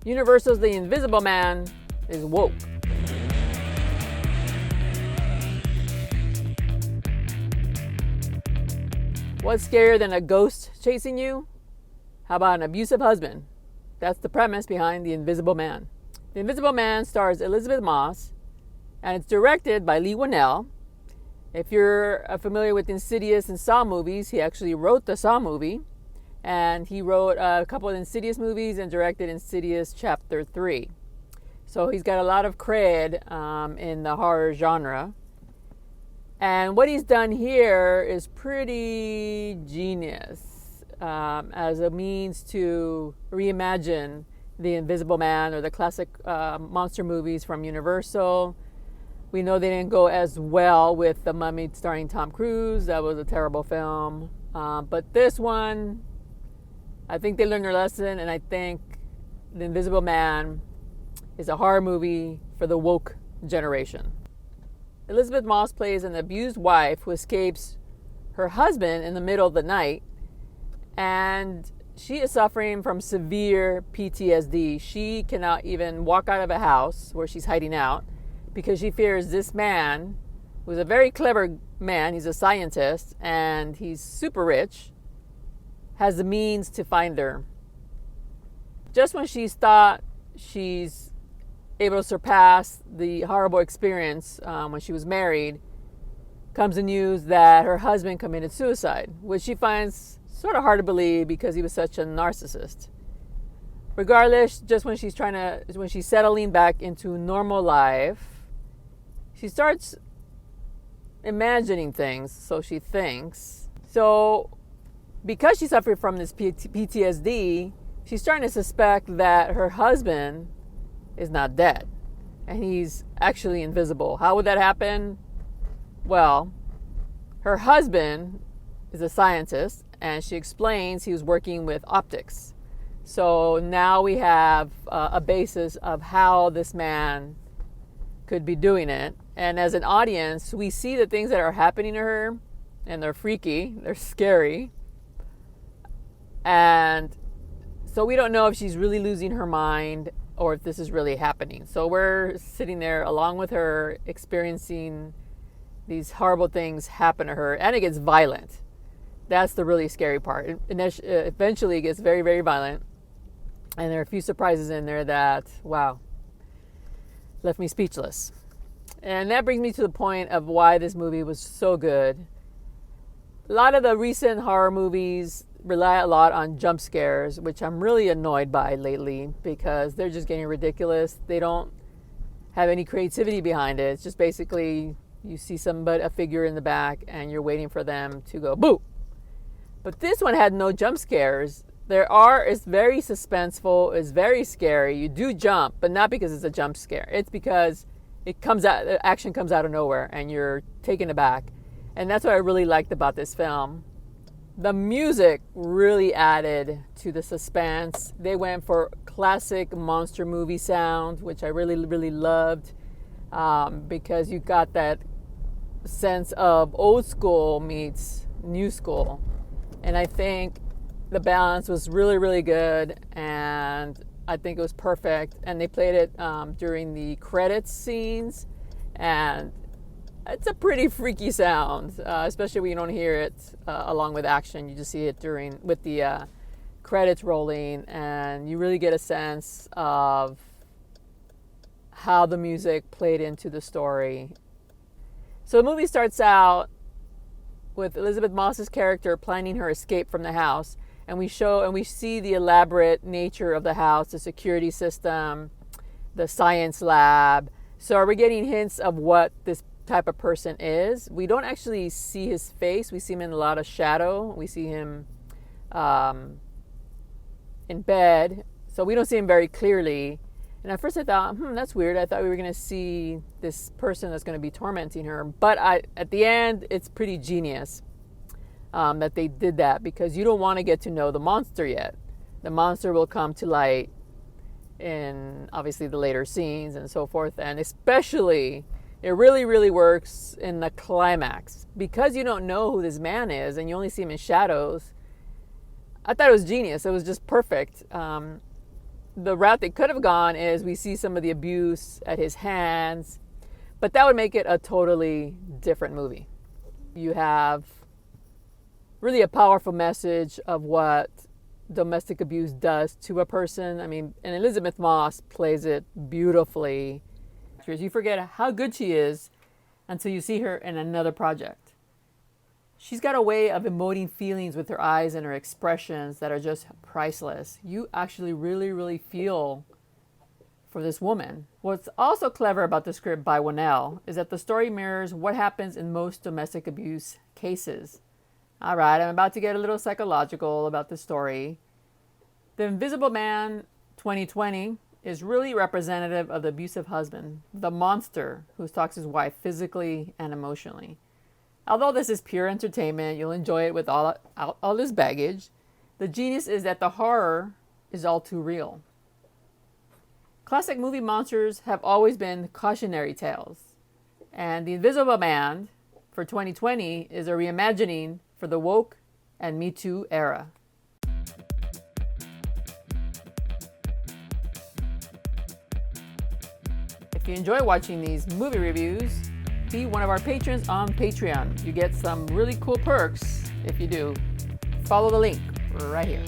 Universal's The Invisible Man is woke. What's scarier than a ghost chasing you? How about an abusive husband? That's the premise behind The Invisible Man. The Invisible Man stars Elizabeth Moss, and it's directed by Leigh Whannell. If you're familiar with Insidious and Saw movies, he actually wrote the Saw movie, and he wrote a couple of Insidious movies and directed Insidious Chapter 3. So he's got a lot of cred in the horror genre. And what he's done here is pretty genius as a means to reimagine The Invisible Man or the classic monster movies from Universal. We know they didn't go as well with The Mummy starring Tom Cruise. That was a terrible film. But this one, I think they learned their lesson, and I think The Invisible Man is a horror movie for the woke generation. Elizabeth Moss plays an abused wife who escapes her husband in the middle of the night, and she is suffering from severe PTSD. She cannot even walk out of a house where she's hiding out because she fears this man, who's a very clever man, he's a scientist, and he's super rich, has the means to find her. Just when she's thought she's able to surpass the horrible experience when she was married, comes the news that her husband committed suicide, which she finds sort of hard to believe because he was such a narcissist. Regardless, just when she's settling back into normal life, she starts imagining things, so she thinks. So because she suffered from this PTSD, she's starting to suspect that her husband is not dead, and he's actually invisible. How would that happen? Well, her husband is a scientist, and she explains he was working with optics. So now we have a basis of how this man could be doing it. And as an audience, we see the things that are happening to her, and they're freaky, they're scary. And so we don't know if she's really losing her mind or if this is really happening. So we're sitting there along with her, experiencing these horrible things happen to her, and it gets violent. That's the really scary part. Eventually it gets very, very violent, and there are a few surprises in there that, wow, left me speechless. And that brings me to the point of why this movie was so good. A lot of the recent horror movies rely a lot on jump scares, which I'm really annoyed by lately because they're just getting ridiculous. They don't have any creativity behind it. It's just basically you see a figure in the back and you're waiting for them to go boo. But this one had no jump scares. It's very suspenseful, it's very scary. You do jump, but not because it's a jump scare. It's because the action comes out of nowhere and you're taken aback. And that's what I really liked about this film. The music really added to the suspense. They went for classic monster movie sound, which I really, really loved, because you got that sense of old school meets new school. And I think the balance was really, really good, and I think it was perfect. And they played it during the credits scenes, and it's a pretty freaky sound, especially when you don't hear it along with action. You just see it with the credits rolling, and you really get a sense of how the music played into the story. So the movie starts out with Elizabeth Moss's character planning her escape from the house, and we see the elaborate nature of the house, the security system, the science lab. So are we getting hints of what this type of person is? We don't actually see his face. We see him in a lot of shadow. We see him in bed, so we don't see him very clearly. And at first I thought, that's weird. I thought we were going to see this person that's going to be tormenting her. But at the end, it's pretty genius that they did that, because you don't want to get to know the monster yet. The monster will come to light in obviously the later scenes and so forth. And especially, it really, really works in the climax. Because you don't know who this man is and you only see him in shadows, I thought it was genius. It was just perfect. the route they could have gone is we see some of the abuse at his hands, but that would make it a totally different movie. You have really a powerful message of what domestic abuse does to a person. I mean, and Elizabeth Moss plays it beautifully. You forget how good she is until you see her in another project. She's got a way of emoting feelings with her eyes and her expressions that are just priceless. You actually really, really feel for this woman. What's also clever about the script by Winnell is that the story mirrors what happens in most domestic abuse cases. All right, I'm about to get a little psychological about the story. The Invisible Man 2020 is really representative of the abusive husband, the monster who stalks his wife physically and emotionally. Although this is pure entertainment, you'll enjoy it with all this baggage. The genius is that the horror is all too real. Classic movie monsters have always been cautionary tales, and The Invisible Man for 2020 is a reimagining for the woke and Me Too era. If you enjoy watching these movie reviews, be one of our patrons on Patreon. You get some really cool perks if you do. Follow the link right here.